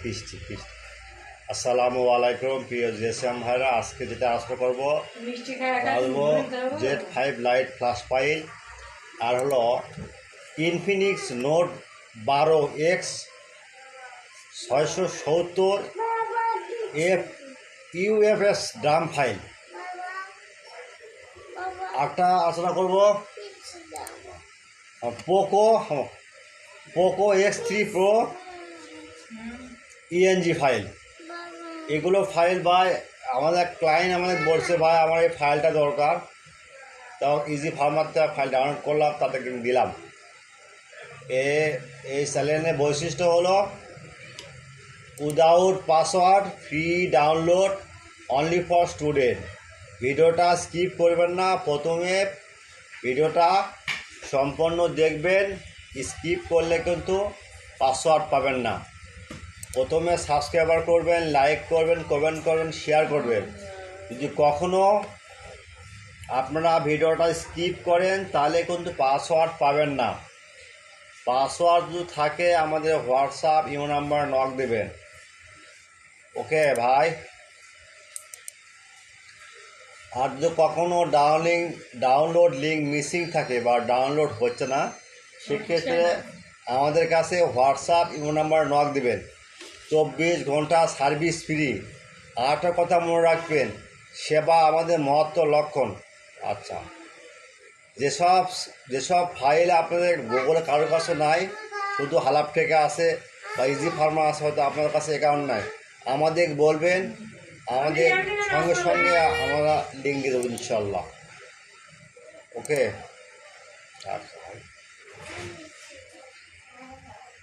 ফিস্টি আসসালামু আলাইকুম প্রিয় জিএসএম ভাইরা, আজকে যেটা আলোচনা করবো বলবো Z5 লাইট ফ্ল্যাশ ফাইল আর হলো Infinix note 12X 670 UFS drum file. একটা আলোচনা করবো Poco X3 Pro ENG file. এগুলো ফাইল ভাই আমাদের ক্লায়েন্ট আমাদের বলছে ভাই আমার এই ফাইলটা দরকার, তাও ইজি ফার্মারতে ফাইল ডাউনলোড করলাম, তাদেরকে দিলাম। এই চ্যানেলের বৈশিষ্ট্য হলো without password, free download, only for student. ভিডিওটা স্কিপ করবেন না, প্রথমে ভিডিওটা সম্পূর্ণ দেখবেন, স্কিপ করলে কিন্তু পাসওয়ার্ড পাবেন না। প্রথমে সাবস্ক্রাইবার করবেন, লাইক করবেন, কমেন্ট করবেন, শেয়ার করবেন। যদি কখনো আপনারা ভিডিওটা স্কিপ করেন তাহলে কিন্তু পাসওয়ার্ড পাবেন না। পাসওয়ার্ড যদি থাকে আমাদের হোয়াটসঅ্যাপ ইমো নাম্বার নক দেবেন। ওকে ভাই। আর যদি কখনো ডাউনলোড লিঙ্ক মিসিং থাকে বা ডাউনলোড হচ্ছে না, সেক্ষেত্রে আমাদের কাছে হোয়াটসঅ্যাপ ইমো নাম্বার নক দেবেন। 24 ঘন্টা সার্ভিস ফ্রি। আরেকটা কথা মনে রাখবেন, সেবা আমাদের মহত্ব লক্ষণ। আচ্ছা, যেসব ফাইল আপনাদের গুগলে কারোর কাছে নাই, শুধু হালাপ থেকে আসে বা ইজি ফার্মার আছে, হয়তো আপনার কাছে অ্যাকাউন্ট নাই, আমাদের বলবেন, আমাদের সঙ্গে সঙ্গে আমরা লিঙ্ক দিয়ে দেবো ইনশাল্লাহ। ওকে, আচ্ছা।